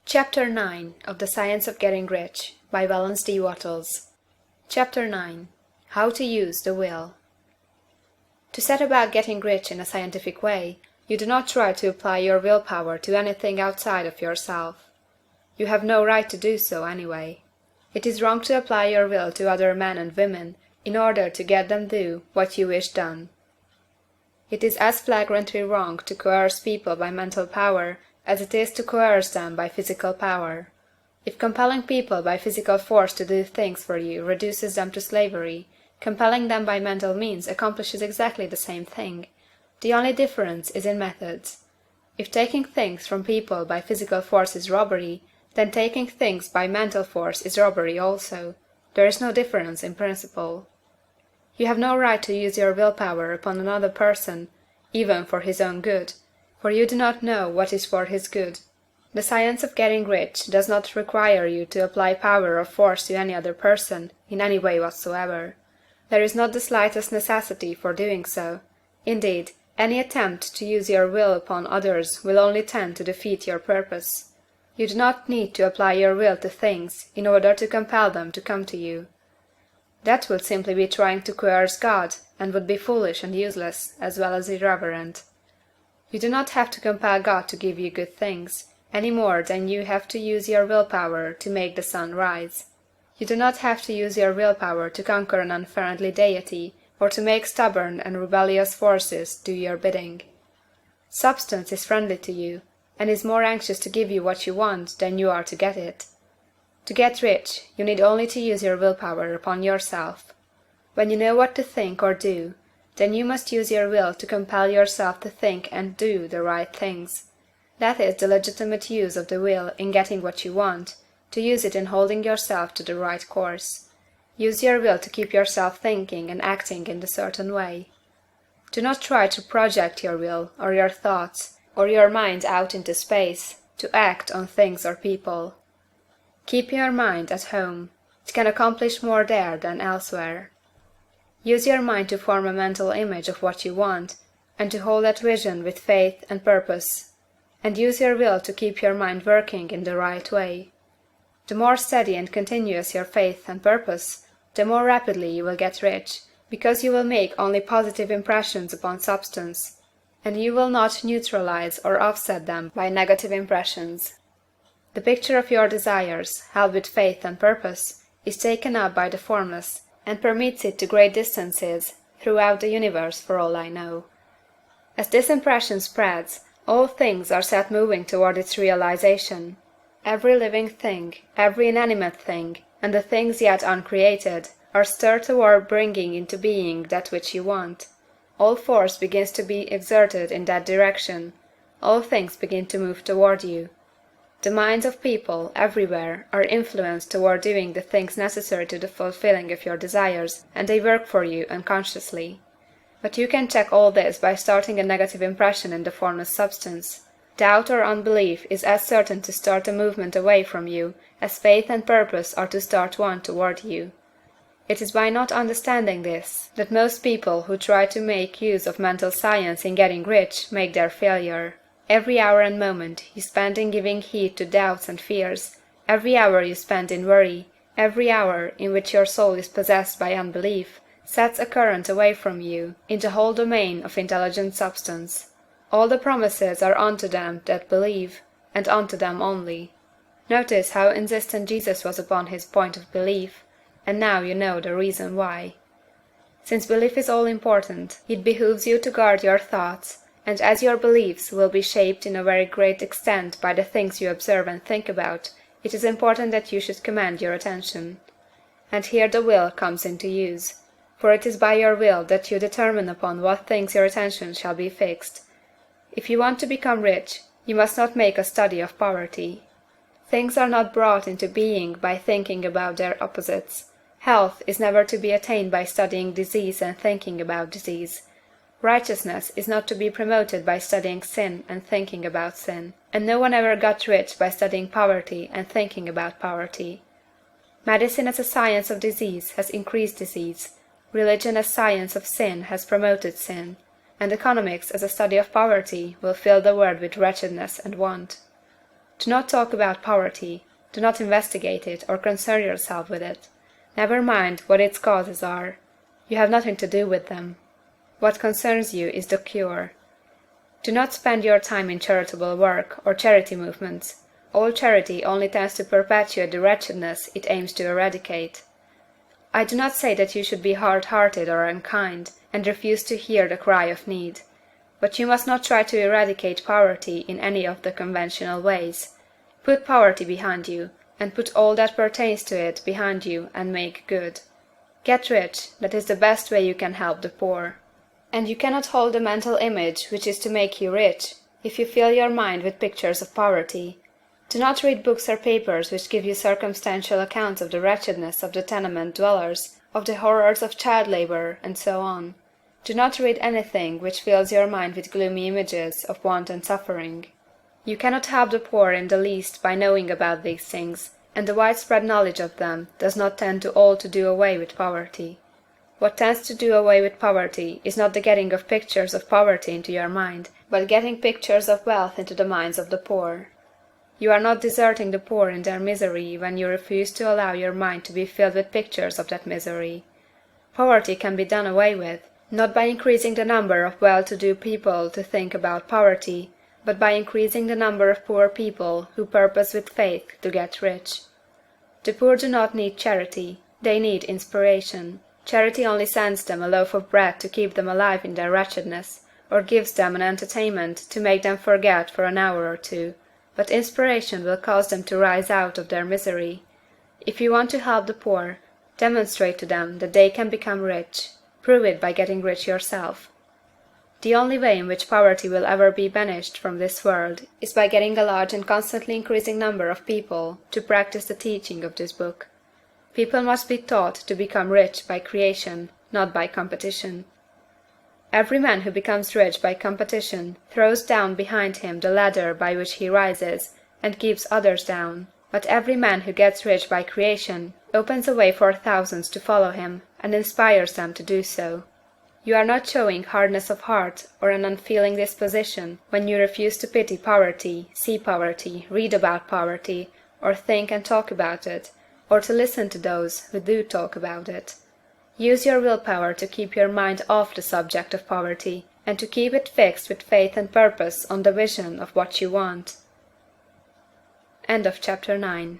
Chapter 9 of the Science of Getting Rich by Wallace D. Wattles. Chapter 9 How to Use the Will. To set about getting rich in a scientific way, you do not try to apply your willpower to anything outside of yourself. You have no right to do so, anyway. It is wrong to apply your will to other men and women in order to get them do what you wish done. It is as flagrantly wrong to coerce people by mental power as it is to coerce them by physical power. If compelling people by physical force to do things for you reduces them to slavery, compelling them by mental means accomplishes exactly the same thing. The only difference is in methods. If taking things from people by physical force is robbery, then taking things by mental force is robbery also. There is no difference in principle. You have no right to use your willpower upon another person, even for his own good, for you do not know what is for his good. The science of getting rich does not require you to apply power or force to any other person, in any way whatsoever. There is not the slightest necessity for doing so. Indeed, any attempt to use your will upon others will only tend to defeat your purpose. You do not need to apply your will to things in order to compel them to come to you. That would simply be trying to coerce God, and would be foolish and useless, as well as irreverent. You do not have to compel God to give you good things, any more than you have to use your willpower to make the sun rise. You do not have to use your willpower to conquer an unfriendly deity, or to make stubborn and rebellious forces do your bidding. Substance is friendly to you, and is more anxious to give you what you want than you are to get it. To get rich, you need only to use your willpower upon yourself. When you know what to think or do, then you must use your will to compel yourself to think and do the right things. That is the legitimate use of the will in getting what you want, to use it in holding yourself to the right course. Use your will to keep yourself thinking and acting in a certain way. Do not try to project your will, or your thoughts, or your mind out into space, to act on things or people. Keep your mind at home. It can accomplish more there than elsewhere. Use your mind to form a mental image of what you want, and to hold that vision with faith and purpose. And use your will to keep your mind working in the right way. The more steady and continuous your faith and purpose, the more rapidly you will get rich, because you will make only positive impressions upon substance, and you will not neutralize or offset them by negative impressions. The picture of your desires, held with faith and purpose, is taken up by the formless, and permits it to great distances throughout the universe for all I know. As this impression spreads, all things are set moving toward its realization. Every living thing, every inanimate thing, and the things yet uncreated, are stirred toward bringing into being that which you want. All force begins to be exerted in that direction. All things begin to move toward you. The minds of people, everywhere, are influenced toward doing the things necessary to the fulfilling of your desires, and they work for you unconsciously. But you can check all this by starting a negative impression in the formless substance. Doubt or unbelief is as certain to start a movement away from you as faith and purpose are to start one toward you. It is by not understanding this that most people who try to make use of mental science in getting rich make their failure. Every hour and moment you spend in giving heed to doubts and fears, every hour you spend in worry, every hour in which your soul is possessed by unbelief, sets a current away from you in the whole domain of intelligent substance. All the promises are unto them that believe, and unto them only. Notice how insistent Jesus was upon his point of belief, and now you know the reason why. Since belief is all important, it behooves you to guard your thoughts, and as your beliefs will be shaped in a very great extent by the things you observe and think about, it is important that you should command your attention. And here the will comes into use, for it is by your will that you determine upon what things your attention shall be fixed. If you want to become rich, you must not make a study of poverty. Things are not brought into being by thinking about their opposites. Health is never to be attained by studying disease and thinking about disease. Righteousness is not to be promoted by studying sin and thinking about sin, and no one ever got rich by studying poverty and thinking about poverty. Medicine as a science of disease has increased disease, religion as science of sin has promoted sin, and economics as a study of poverty will fill the world with wretchedness and want. Do not talk about poverty. Do not investigate it or concern yourself with it. Never mind what its causes are. You have nothing to do with them. What concerns you is the cure. Do not spend your time in charitable work or charity movements. All charity only tends to perpetuate the wretchedness it aims to eradicate. I do not say that you should be hard-hearted or unkind, and refuse to hear the cry of need. But you must not try to eradicate poverty in any of the conventional ways. Put poverty behind you, and put all that pertains to it behind you and make good. Get rich, that is the best way you can help the poor. And you cannot hold the mental image which is to make you rich, if you fill your mind with pictures of poverty. Do not read books or papers which give you circumstantial accounts of the wretchedness of the tenement dwellers, of the horrors of child labor, and so on. Do not read anything which fills your mind with gloomy images of want and suffering. You cannot help the poor in the least by knowing about these things, and the widespread knowledge of them does not tend at all to do away with poverty. What tends to do away with poverty is not the getting of pictures of poverty into your mind, but getting pictures of wealth into the minds of the poor. You are not deserting the poor in their misery when you refuse to allow your mind to be filled with pictures of that misery. Poverty can be done away with, not by increasing the number of well-to-do people to think about poverty, but by increasing the number of poor people who purpose with faith to get rich. The poor do not need charity, they need inspiration. Charity only sends them a loaf of bread to keep them alive in their wretchedness, or gives them an entertainment to make them forget for an hour or two, but inspiration will cause them to rise out of their misery. If you want to help the poor, demonstrate to them that they can become rich. Prove it by getting rich yourself. The only way in which poverty will ever be banished from this world is by getting a large and constantly increasing number of people to practice the teaching of this book. People must be taught to become rich by creation, not by competition. Every man who becomes rich by competition throws down behind him the ladder by which he rises, and keeps others down. But every man who gets rich by creation opens a way for thousands to follow him, and inspires them to do so. You are not showing hardness of heart or an unfeeling disposition when you refuse to pity poverty, see poverty, read about poverty, or think and talk about it, or to listen to those who do talk about it. Use your willpower to keep your mind off the subject of poverty, and to keep it fixed with faith and purpose on the vision of what you want. End of chapter 9.